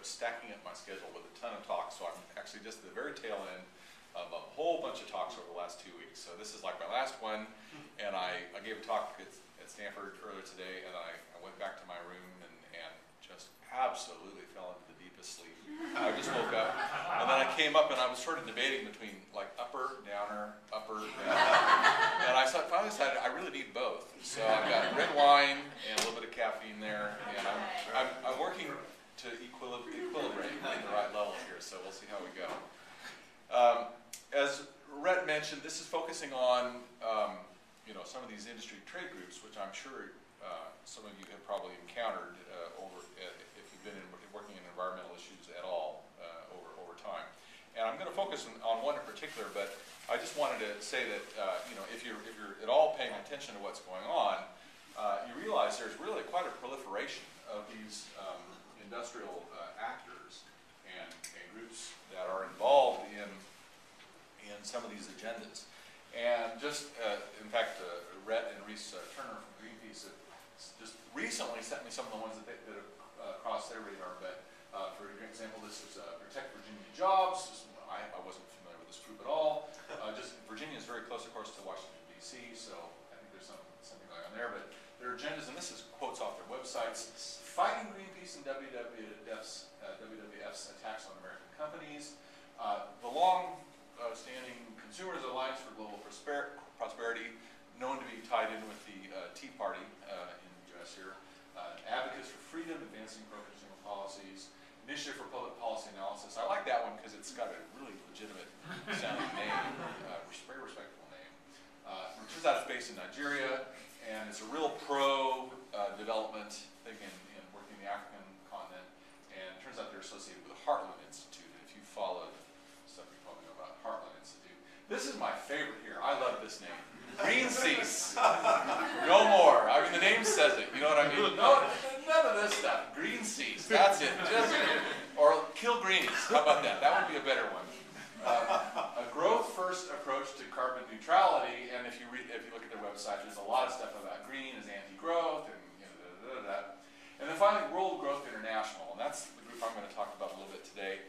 stacking up my schedule with a ton of talks, so I'm actually just at the very tail end of a whole bunch of talks over the last 2 weeks. So this is like my last one, and I gave a talk at Stanford earlier today, and I went back to my room and just absolutely fell into the deepest sleep. I just woke up, and then I came up and I was sort of debating between like upper, downer, and I finally decided I really need both. So I've got red wine and a little bit of caffeine there, and I'm working to equilibrate at the right level here, so we'll see how we go. As Rhett mentioned, this is focusing on some of these industry trade groups, which I'm sure some of you have probably encountered if you've been working in environmental issues at all over time. And I'm going to focus on one in particular, but I just wanted to say that if you're at all paying attention to what's going on, you realize there's really quite a proliferation of these industrial actors and groups that are involved in some of these agendas. And just, in fact, Rhett and Reese Turner from Greenpeace have just recently sent me some of the ones that have crossed their radar. But for example, this is Protect Virginia Jobs. I wasn't familiar with this group at all. Virginia is very close, of course, to Washington, D.C., so I think there's something going on there. But their agendas, and this is quotes off their websites: fighting Greenpeace and WWF's attacks on American companies, the long-standing Consumers Alliance for Global Prosperity, known to be tied in with the Tea Party in the U.S. here, Advocates for Freedom, Advancing Pro-Consumer Policies, Initiative for Public Policy Analysis. I like that one because it's got a really legitimate sounding name, very respectable name. It turns out it's based in Nigeria, and it's a real pro-development thing in working in the African continent, and it turns out they're associated with the Heartland Institute. And if you followed stuff, you probably know about Heartland Institute. This is my favorite here. I love this name. Greenpeace. No more. I mean, the name says it. You know what I mean? No, none of this stuff. Greenpeace. That's it. Or kill greenies. How about that? That would be a better one. A growth-first approach to carbon neutrality. And if you look at their website, there's a lot of stuff about green as anti-growth and And then finally, World Growth International, and that's the group I'm going to talk about a little bit today.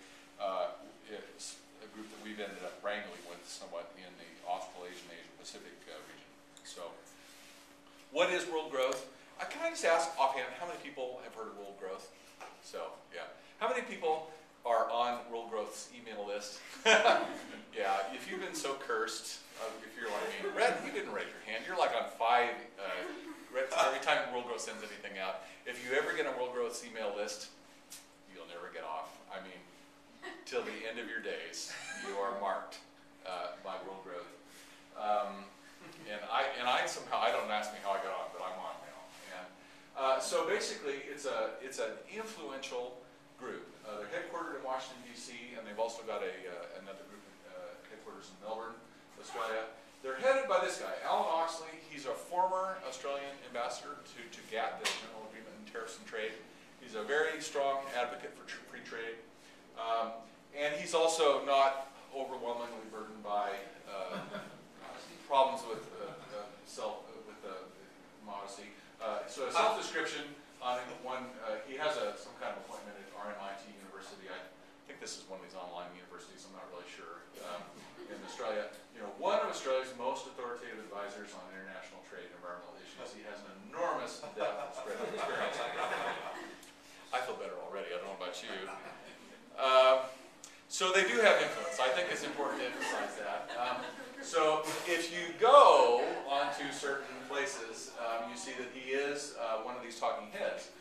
It's a group that we've ended up wrangling with somewhat in the Australasian, Asia-Pacific region. So, what is world growth? Can I just ask offhand, how many people have heard of world growth? So, yeah. How many people are on World Growth's email list? Yeah, if you've been so cursed, if you're like me, Red, you didn't raise your hand. You're like on 5. Every time World Growth sends anything out, if you ever get on World Growth's email list, you'll never get off. I mean, till the end of your days, you are marked by World Growth. And I somehow, I don't ask me how I got on, but I'm on now. And so basically, it's an influential group. They're headquartered in Washington, D.C., and they've also got another group headquarters in Melbourne, Australia. They're headed by this guy, Alan Oxley. He's a former Australian ambassador to GATT, the General Agreement on Tariffs and Trade. He's a very strong advocate for free trade. And he's also not overwhelmingly burdened by problems with modesty. So a self-description on one, he has some kind of appointment at RMIT University. I think this is one of these online universities, I'm not really sure, in Australia. One of Australia's most authoritative advisors on international trade and environmental issues. He has an enormous depth and spread of experience. I feel better already, I don't know about you. So they do have influence. I think it's important to emphasize that. So if you go onto certain places, you see that he is one of these talking heads.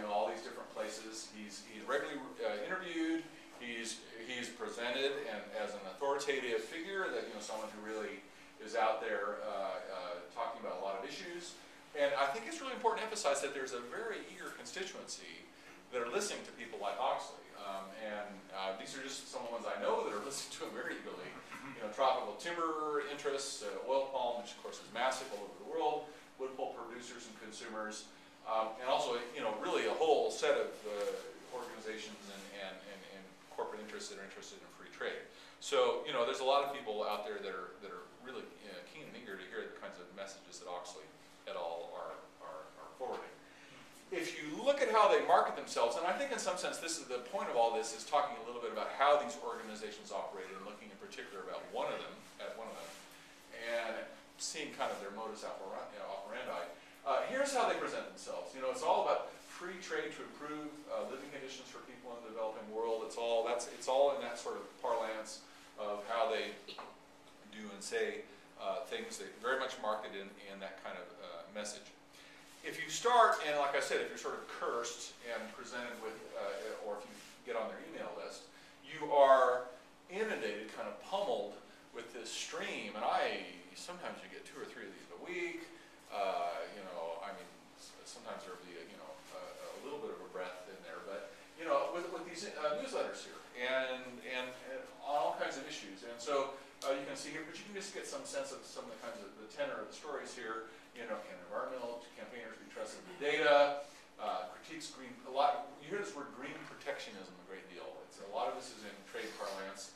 All these different places. He's regularly interviewed. He's presented as an authoritative figure, that someone who really is out there talking about a lot of issues. And I think it's really important to emphasize that there's a very eager constituency that are listening to people like Oxley. These are just some of the ones I know that are listening to him very eagerly. Tropical timber interests, oil palm, which of course is massive all over the world, wood pulp producers and consumers, and also really a whole set of organizations and corporate interests that are interested in free trade. So there's a lot of people out there that are really keen and eager to hear the kinds of messages that Oxley et al. are forwarding. If you look at how they market themselves, and I think in some sense this is the point of all this, is talking a little bit about how these organizations operate and looking in particular about one of them, and seeing kind of their modus operandi. Here's how they present themselves. It's all about free trade to improve living conditions for people in the developing world. It's all in that sort of parlance of how they do and say things. They very much market in that kind of message. If you start, and like I said, if you're sort of cursed and presented with, or if you get on their email list, you are inundated, kind of pummeled with this stream. And sometimes you get 2 or 3 of these a week. I mean, sometimes there'll be a little bit of a breath in there, but with these newsletters here, and on all kinds of issues. And so you can see here, but you can just get some sense of some of the kinds of the tenor of the stories here. Can environmental campaigners be trusted with data? Critiques green, you hear this word green protectionism a great deal. A lot of this is in trade parlance.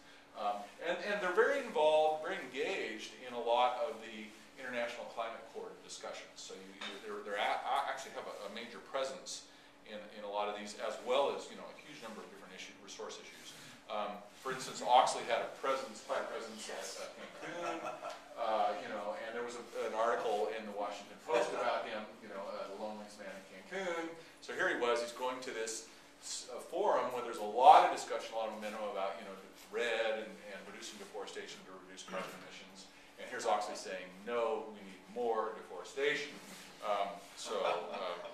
And they're very involved, very engaged in a lot of the International Climate Accord discussions. So they actually have a major presence in a lot of these, as well as a huge number of different resource issues. For instance, Oxley had quite a presence at Cancun, and there was an article in the Washington Post about him, the loneliest man in Cancun. So here he was, he's going to this forum where there's a lot of discussion, a lot of momentum about, REDD and reducing deforestation to reduce carbon emissions. And here's Oxley saying, no, we need more deforestation.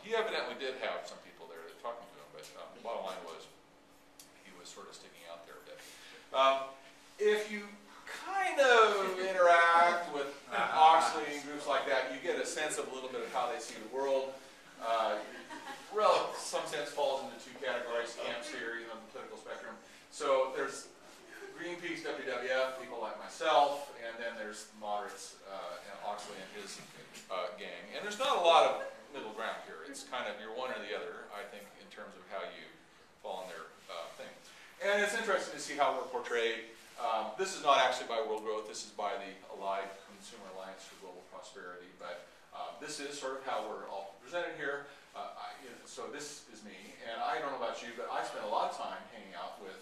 He evidently did have some people there talking to him, but the bottom line was he was sort of sticking out there a bit. If you kind of interact with Oxley and groups like that, you get a sense of a little bit of how they see the world. Some sense falls into 2 categories, camps here, on the political spectrum. So there's Greenpeace, WWF, people like myself, and then there's moderates, and Oxley and his gang. And there's not a lot of middle ground here. It's kind of you're one or the other, I think, in terms of how you fall on their thing. And it's interesting to see how we're portrayed. This is not actually by World Growth. This is by the Allied Consumer Alliance for Global Prosperity. But this is sort of how we're all presented here. So this is me. And I don't know about you, but I spend a lot of time hanging out with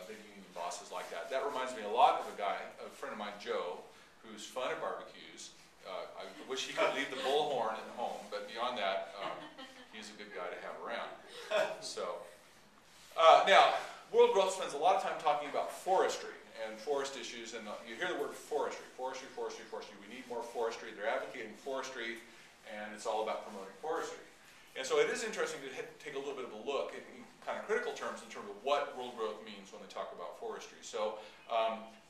big union bosses like that. That reminds me a lot of a friend of mine, Joe, who's fun at barbecues. I wish he could leave the bullhorn at home, but beyond that, he's a good guy to have around. So, now, World Growth spends a lot of time talking about forestry and forest issues, and you hear the word forestry. We need more forestry. They're advocating forestry, and it's all about promoting forestry. And so it is interesting to take a little bit of a look in kind of critical terms in terms of what World Growth means when they talk about forestry. So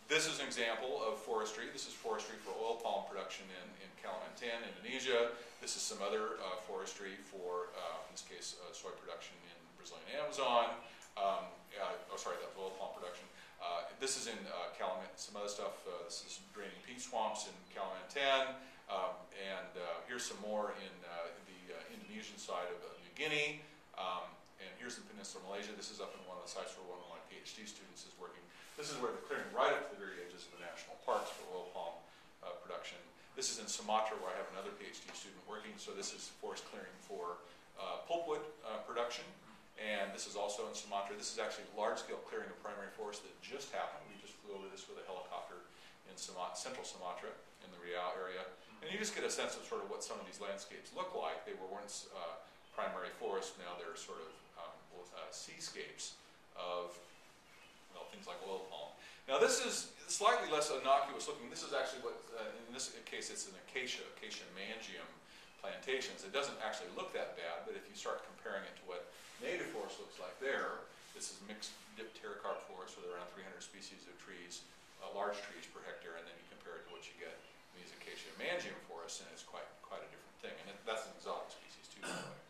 this is an example of forestry. This is forestry for oil palm production in Kalimantan, Indonesia. This is some other forestry for, in this case, soy production in Brazilian Amazon. That's oil palm production. This is in Kalimantan, some other stuff. This is draining peat swamps in Kalimantan. And here's some more in the Indonesian side of New Guinea. And here's the Peninsula of Malaysia. This is up in one of the sites where one of my PhD students is working. This is where they're clearing right up to the very edges of the national parks for oil palm production. This is in Sumatra where I have another PhD student working. So this is forest clearing for pulpwood production. And this is also in Sumatra. This is actually large-scale clearing of primary forest that just happened. We just flew over this with a helicopter in central Sumatra in the Riau area. And you just get a sense of sort of what some of these landscapes look like. They were once primary forest, now they're sort of seascapes of, things like oil palm. Now this is slightly less innocuous looking. This is actually what, in this case it's an acacia mangium plantations. It doesn't actually look that bad, but if you start comparing it to what native forest looks like there, this is mixed dipterocarp forest with around 300 species of trees, large trees per hectare, and then you compare it to what you get in these acacia mangium forests, and it's quite a different thing. And that's an exotic species too, by the way.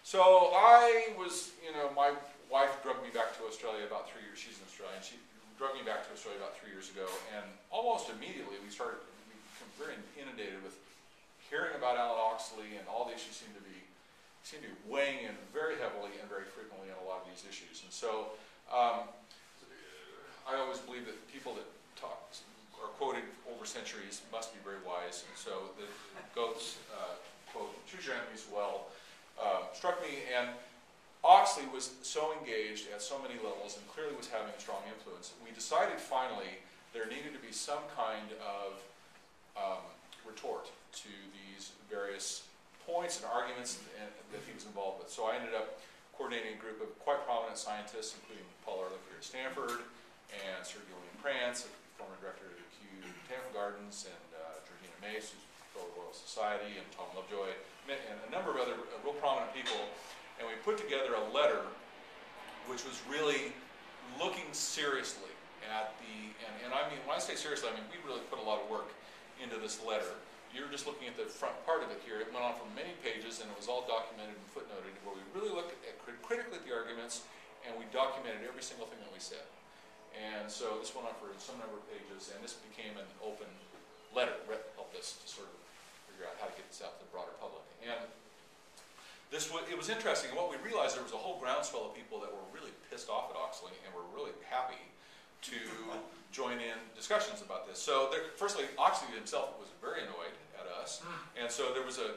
So I was, my wife drugged me back to Australia about 3 years. She's an Australian. She drugged me back to Australia about 3 years ago, and almost immediately we became very inundated with hearing about Alan Oxley, and all the issues seem to be weighing in very heavily and very frequently on a lot of these issues. And so I always believe that people that are quoted over centuries must be very wise. And so the goats quote Chu Zhang as well. struck me. And Oxley was so engaged at so many levels and clearly was having a strong influence. We decided finally there needed to be some kind of retort to these various points and arguments that he was involved with. So I ended up coordinating a group of quite prominent scientists, including Paul Ehrlich here at Stanford, and Sir Gillian Prance, former director of the Kew Botanical Gardens, and Georgina Mace, who's Fellow of the Royal Society, and Tom Lovejoy, and a number of other real prominent people. And we put together a letter which was really looking seriously at the, and I mean, when I say seriously, I mean, we really put a lot of work into this letter. You're just looking at the front part of it here. It went on for many pages, and it was all documented and footnoted, where we really looked at critically at the arguments, and we documented every single thing that we said. And so this went on for some number of pages, and this became an open letter. Brett helped us to sort of figure out how to get this out to the broader public. And it was interesting, and what we realized, there was a whole groundswell of people that were really pissed off at Oxley and were really happy to join in discussions about this. So firstly, Oxley himself was very annoyed at us, and so there was a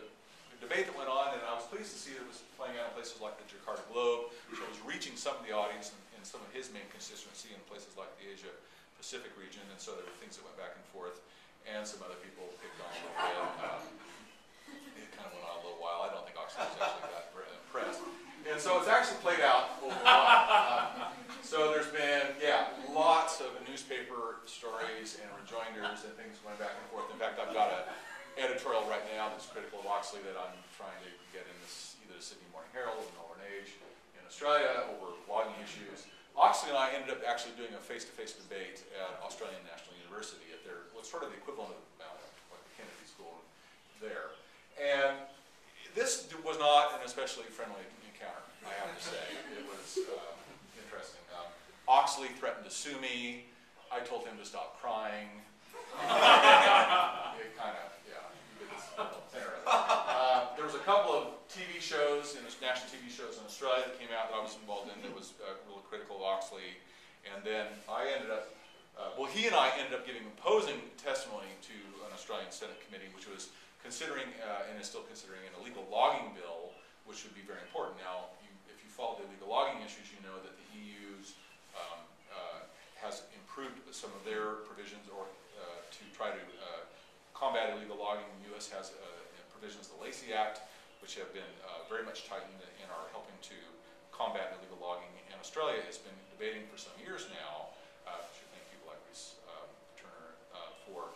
debate that went on, and I was pleased to see that it was playing out in places like the Jakarta Globe, so it was reaching some of the audience in some of his main constituency in places like the Asia Pacific region, and so there were things that went back and forth, and some other people picked on him a bit. It kind of went on a little while. I don't think Oxley was actually that impressed. And so it's actually played out over a while. So there's been, yeah, lots of newspaper stories and rejoinders and things going back and forth. In fact, I've got an editorial right now that's critical of Oxley that I'm trying to get in this, either the Sydney Morning Herald or Melbourne Age in Australia over logging issues. Oxley and I ended up actually doing a face-to-face debate at Australian National University at their, what's sort of the equivalent of like the Kennedy School there. And this was not an especially friendly encounter, I have to say. It was interesting. Oxley threatened to sue me. I told him to stop crying. It kind of, yeah, you get this center of it. There was a couple of TV shows, national TV shows in Australia that came out that I was involved in that was really critical of Oxley. And then I ended up, well, he and I ended up giving opposing testimony to an Australian Senate committee, which was considering, and is still considering, an illegal logging bill, which would be very important. Now, if you follow the illegal logging issues, you know that the EU's has improved some of their provisions to try to combat illegal logging. The U.S. has provisions, the Lacey Act, which have been very much tightened and are helping to combat illegal logging. And Australia has been debating for some years now. I should thank people like Reese Turner for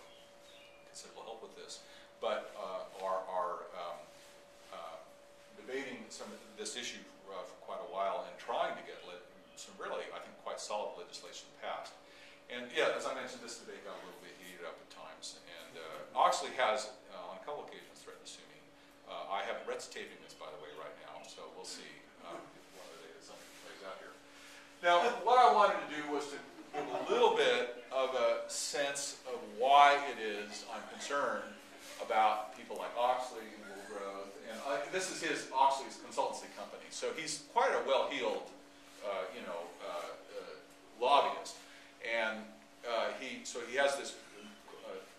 considerable help with this. But are debating this issue for quite a while and trying to get some really, I think, quite solid legislation passed. And yeah, as I mentioned, this debate got a little bit heated up at times. And Oxley has, on a couple occasions, threatened to sue me. I have Brett's taping this, by the way, right now, so we'll see if one of the days something plays out here. Now, what I wanted to do was to give a little bit of a sense of why it is I'm concerned about people like Oxley and Wool Growth, and this is Oxley's consultancy company. So he's quite a well-heeled, lobbyist, and he has this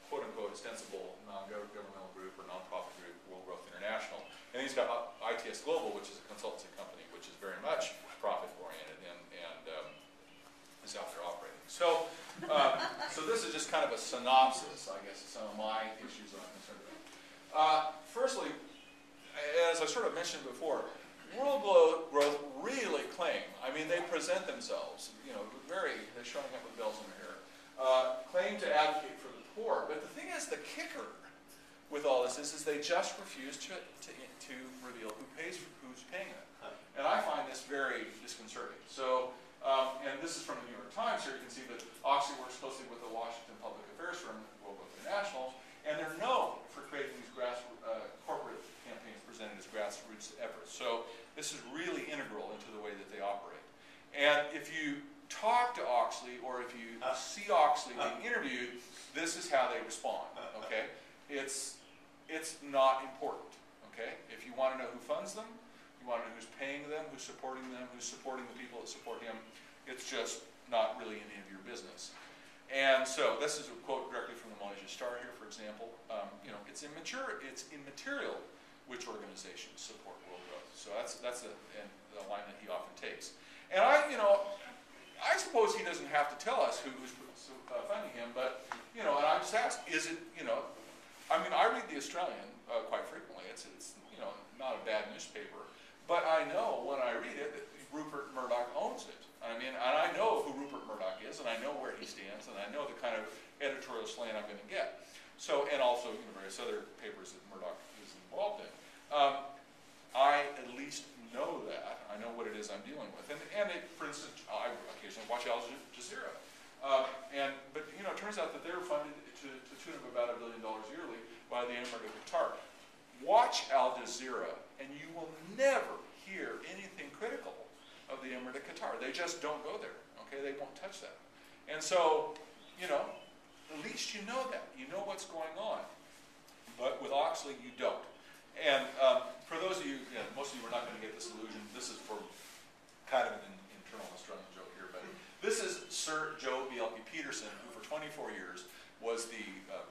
quote-unquote extensible non-governmental group or non-profit group, Wool Growth International, and he's got ITS Global, which is a consultancy company, which is very much profit-oriented and is out there operating. So, so this is just kind of a synopsis, I guess, of some of my issues that I'm concerned about. Firstly, as I sort of mentioned before, World Growth really claim, I mean, they present themselves, they're showing up with bells in their hair, claim to advocate for the poor. But the thing is, the kicker with all this is they just refuse to reveal who's paying them. And I find this very disconcerting. So, and this is from the New York Times here. You can see that Oxley works closely with the Washington public affairs firm, World Growth International, and they're known for creating these corporate campaigns presented as grassroots efforts. So this is really integral into the way that they operate. And if you talk to Oxley, or if you see Oxley being interviewed, this is how they respond, okay? It's not important, okay? If you want to know who funds them, you want to know who's paying them, who's supporting the people that support him, it's just not really any of your business. And so this is a quote directly from the Malaysia Star here, for example. It's immaterial which organizations support World Growth. So that's the line that he often takes. And I suppose he doesn't have to tell us who's funding him, but, and I just ask, is it, I mean, I read the Australian quite frequently. It's not a bad newspaper, but I know when I read it that Rupert Murdoch owns it. I mean, and I know who Rupert Murdoch is, and I know where he stands, and I know the kind of editorial slant I'm going to get. So, and also various other papers that Murdoch is involved in. I at least know that. I know what it is I'm dealing with. And for instance, I occasionally watch Al Jazeera. But it turns out that they're funded to the tune of about $1 billion yearly by the Emirate of Qatar. Watch Al Jazeera, and you will never hear anything critical of the Emirate of Qatar. They just don't go there. Okay, they won't touch that. And so, at least you know that. You know what's going on. But with Oxley, you don't. And for those of you, most of you are not going to get this illusion. This is for kind of an internal Australian joke here, but this is Sir Joe Bjelke-Petersen, who for 24 years was the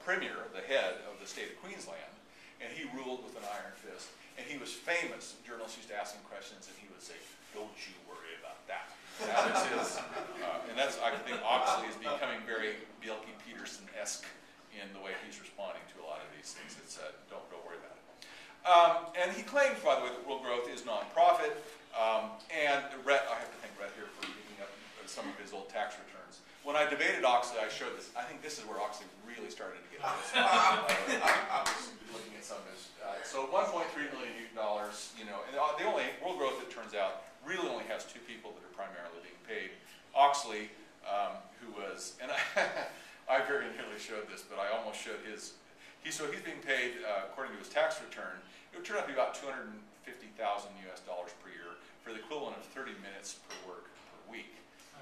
premier, the head of the state of Queensland, and he ruled with an iron fist. And he was famous. Journalists used to ask him questions, and he would say, "Don't you worry about that." That is his, and that's, I think Oxley is becoming very Bjelke-Petersen-esque in the way he's responding to a lot of these things. It's don't worry about it. And he claims, by the way, that World Growth is non-profit. And Rhett, I have to thank Rhett here for digging up some of his old tax returns. When I debated Oxley, I showed this. I think this is where Oxley really started to get this. I was looking at some of his. So $1.3 million, and the only World Growth, it turns out, really only has two people that are primarily being paid. Oxley, who was, and I very nearly showed this, but I almost showed his. So he's being paid, according to his tax return, it would turn out to be about $250,000 US per year for the equivalent of 30 minutes per work per week.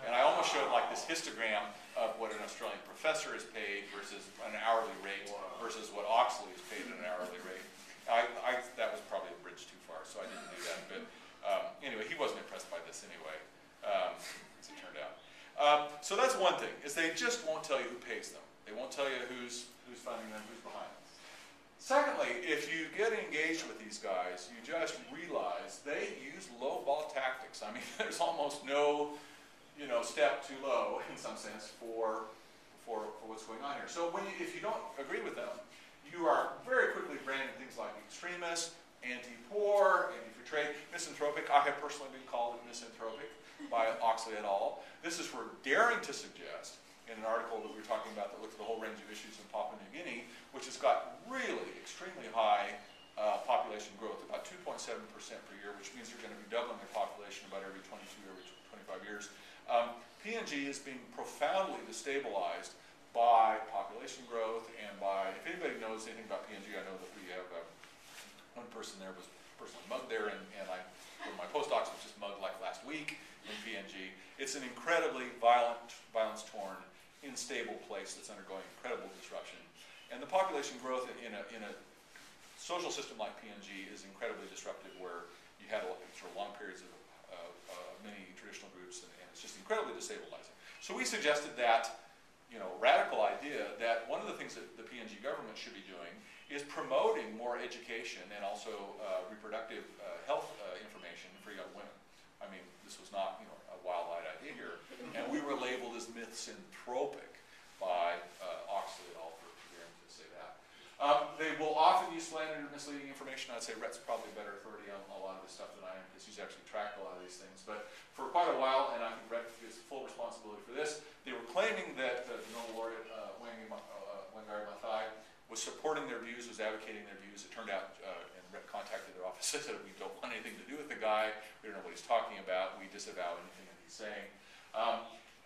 And I almost showed like this histogram of what an Australian professor is paid versus an hourly rate versus what Oxley is paid at an hourly rate. That was probably a bridge too far, so I didn't do that. But anyway, he wasn't impressed by this anyway, as it turned out. So that's one thing, is they just won't tell you who pays them. They won't tell you who's funding them, who's behind them. Secondly, if you get engaged with these guys, you just realize they use low-ball tactics. I mean, there's almost no step too low, in some sense, for what's going on here. So if you don't agree with them, you are very quickly branded things like extremist, anti-poor, anti-free trade, misanthropic. I have personally been called misanthropic by Oxley et al. This is for daring to suggest, in an article that we were talking about that looked at the whole range of issues in Papua New Guinea, which has got really extremely high population growth, about 2.7% per year, which means they're going to be doubling their population about every 22, every 25 years. PNG is being profoundly destabilized by population growth and by, if anybody knows anything about PNG, I know that we have one person there was personally mugged there, and one of my postdocs was just mugged like last week in PNG. It's an incredibly violence-torn, unstable place that's undergoing incredible disruption. And the population growth in a social system like PNG is incredibly disruptive, where you had sort of long periods of many traditional groups, and it's just incredibly destabilizing. So we suggested that, radical idea that one of the things that the PNG government should be doing is promoting more education and also reproductive health information for young women. I mean, this was not, a wild-eyed idea here. And we were labeled as misanthropic by Oxley et al. For daring to say that. They will often use slandered and misleading information. I'd say Rhett's probably a better authority on a lot of this stuff than I am, because he's actually tracked a lot of these things. But for quite a while, and I think Rhett gets full responsibility for this, they were claiming that the Nobel laureate Wangari Maathai was supporting their views, was advocating their views. It turned out, and Rhett contacted their office and said, "We don't want anything to do with the guy. We don't know what he's talking about. We disavow anything that he's saying."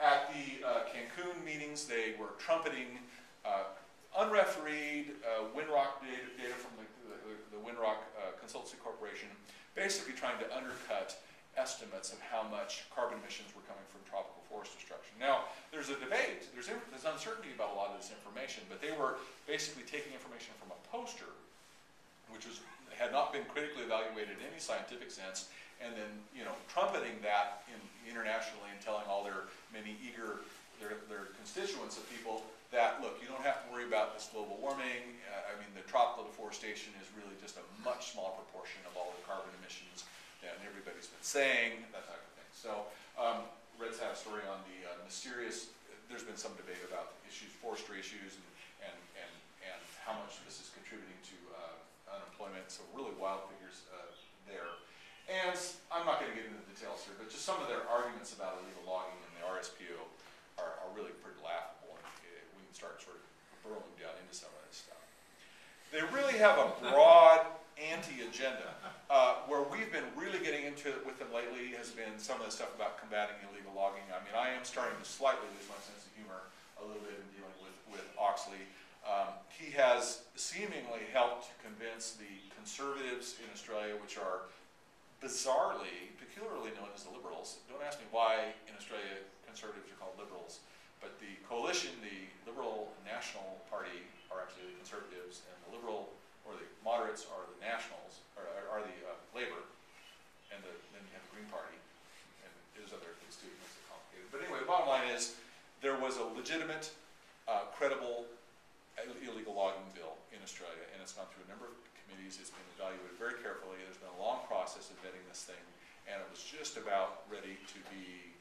At the Cancun meetings, they were trumpeting unrefereed Windrock data from the Windrock Consultancy Corporation, basically trying to undercut estimates of how much carbon emissions were coming from tropical forest destruction. Now, there's a debate, there's uncertainty about a lot of this information, but they were basically taking information from a poster, which had not been critically evaluated in any scientific sense, and then, trumpeting that internationally and telling all their many eager, their constituents of people that, look, you don't have to worry about this global warming. I mean, the tropical deforestation is really just a much smaller proportion of all the carbon emissions saying, that type of thing. So Red's had a story on the mysterious, there's been some debate about forestry issues and how much this is contributing to unemployment, so really wild figures there. And I'm not going to get into the details here, but just some of their arguments about illegal logging in the RSPO are really pretty laughable, and we can start sort of burrowing down into some of this stuff. They really have a broad anti-agenda. Where we've been really getting into it with them lately has been some of the stuff about combating illegal logging. I mean, I am starting to slightly lose my sense of humor a little bit in dealing with Oxley. He has seemingly helped to convince the conservatives in Australia, which are bizarrely, peculiarly known as the Liberals. Don't ask me why in Australia conservatives are called Liberals, but the coalition, the Liberal National Party, are actually the Conservatives, and the Liberal, or the Moderates, are the Nationals, or are the Labour, and then you have the Green Party, and there's other things too, it makes it complicated. But anyway, the bottom line is, there was a legitimate, credible, illegal logging bill in Australia, and it's gone through a number of committees. It's been evaluated very carefully. There's been a long process of vetting this thing, and it was just about ready to be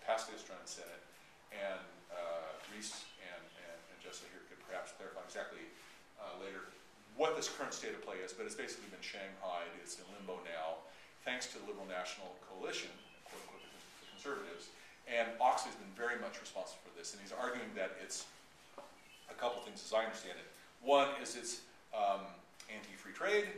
passed the Australian Senate. And Reese and Jessica here could perhaps clarify exactly later what this current state of play is, but it's basically been shanghaied. It's in limbo now, thanks to the Liberal National Coalition, quote unquote, the Conservatives. And Oxley's been very much responsible for this, and he's arguing that it's a couple things as I understand it. One is it's anti-free trade,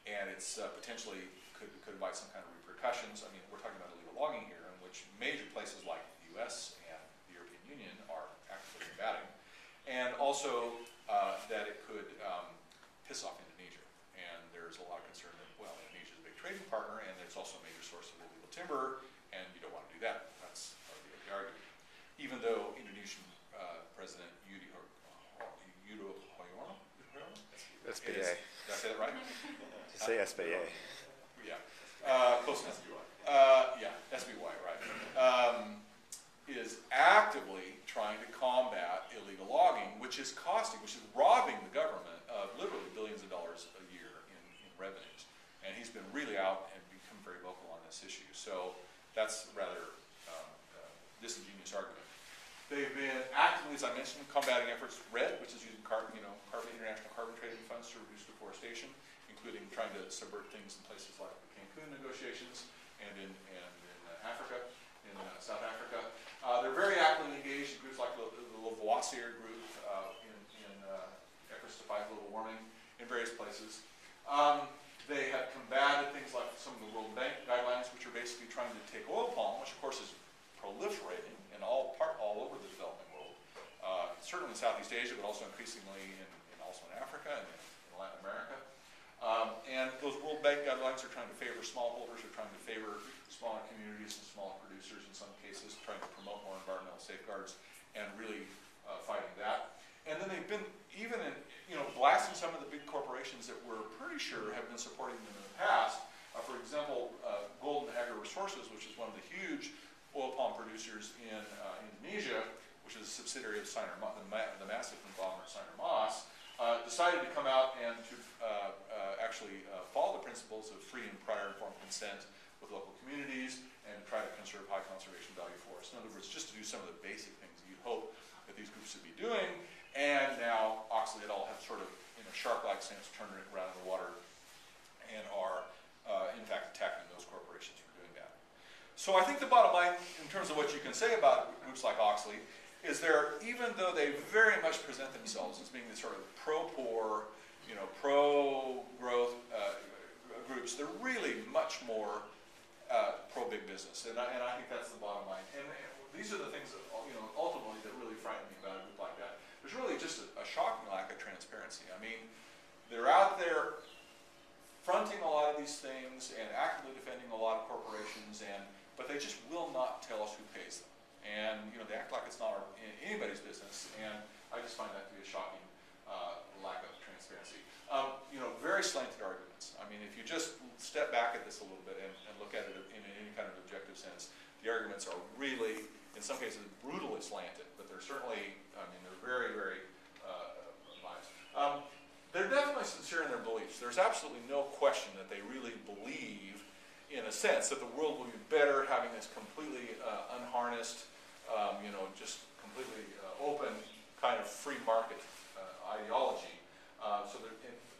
and it's potentially could invite some kind of repercussions. I mean, we're talking about illegal logging here, in which major places like the U.S. and the European Union are actively combating, and also that it could piss off Indonesia. And there's a lot of concern that, well, Indonesia is a big trading partner, and it's also a major source of illegal timber, and you don't want to do that. That's the argument. Even though Indonesian President Yudhoyono, SBA. Did I say that right? Just say SBA. Yeah, close enough. Yeah, SBY, right. Is actively trying to combat illegal logging, which is robbing the government of literally billions of dollars a year in revenues. And he's been really out and become very vocal on this issue. So that's a rather disingenuous argument. They've been actively, as I mentioned, combating efforts. RED, which is using international carbon trading funds to reduce deforestation, including trying to subvert things in places like the Cancun negotiations and in Africa, in South Africa. They're very actively engaged in groups like the Lavoisier group in efforts to fight global warming in various places. They have combated things like some of the World Bank guidelines, which are basically trying to take oil palm, which of course is proliferating in all over the developing world. Certainly in Southeast Asia, but also increasingly in Africa and in Latin America. And those World Bank guidelines are trying to favor smallholders, are trying to favor smaller communities and smaller producers in some cases, trying to promote more environmental safeguards and really fighting that. And then they've been even in, blasting some of the big corporations that we're pretty sure have been supporting them in the past. For example, Golden Agri Resources, which is one of the huge oil palm producers in Indonesia, which is a subsidiary of the massive conglomerate Siner Moss, decided to come out and to actually follow the principles of free and prior informed consent with local communities and try to conserve high conservation value forests. In other words, just to do some of the basic things that you'd hope that these groups should be doing. And now Oxley et al. Have sort of, in a shark-like sense, turned it around in the water and are, in fact, attacking those corporations for doing that. So I think the bottom line, in terms of what you can say about groups like Oxley, is even though they very much present themselves as being the sort of pro-poor, pro-growth groups, they're really much more pro-big business, and I think that's the bottom line. And these are the things that ultimately that really frighten me about a group like that. There's really just a shocking lack of transparency. I mean, they're out there fronting a lot of these things and actively defending a lot of corporations, but they just will not tell us who pays them. And they act like it's not anybody's business, and I just find that to be a shocking lack of transparency. Very slanted arguments. I mean, if you just step back at this a little bit and look at it in any kind of objective sense, the arguments are really, in some cases, brutally slanted, but they're certainly, they're very, very biased. They're definitely sincere in their beliefs. There's absolutely no question that they really believe in a sense, that the world will be better having this completely unharnessed, you know, just completely open kind of free market ideology. So that,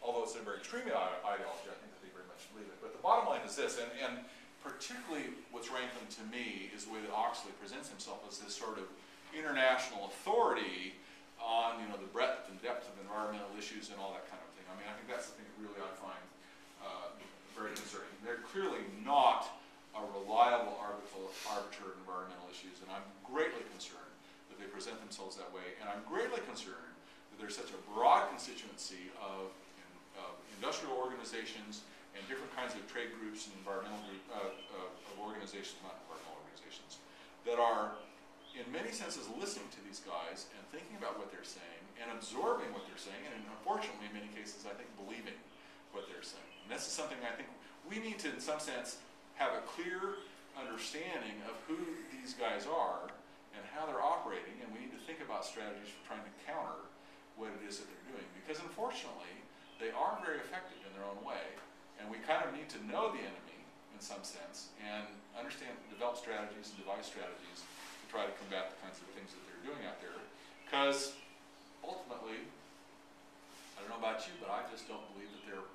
although it's a very extreme ideology, I think that they very much believe it. But the bottom line is this, and particularly what's rampant to me is the way that Oxley presents himself as this sort of international authority on, you know, the breadth and depth of environmental issues and all that kind of thing. I mean, I think that's the thing that really I find very concerning. They're clearly not a reliable arbiter of environmental issues, and I'm greatly concerned that they present themselves that way, and I'm greatly concerned that there's such a broad constituency of industrial organizations and different kinds of trade groups and environmental organizations, not environmental organizations, that are in many senses listening to these guys and thinking about what they're saying and absorbing what they're saying, and unfortunately in many cases I think believing what they're saying. And this is something I think we need to, in some sense, have a clear understanding of who these guys are and how they're operating, and we need to think about strategies for trying to counter what it is that they're doing. Because unfortunately, they are very effective in their own way, and we kind of need to know the enemy in some sense and understand, develop strategies and devise strategies to try to combat the kinds of things that they're doing out there. Because ultimately, I don't know about you, but I just don't believe that they're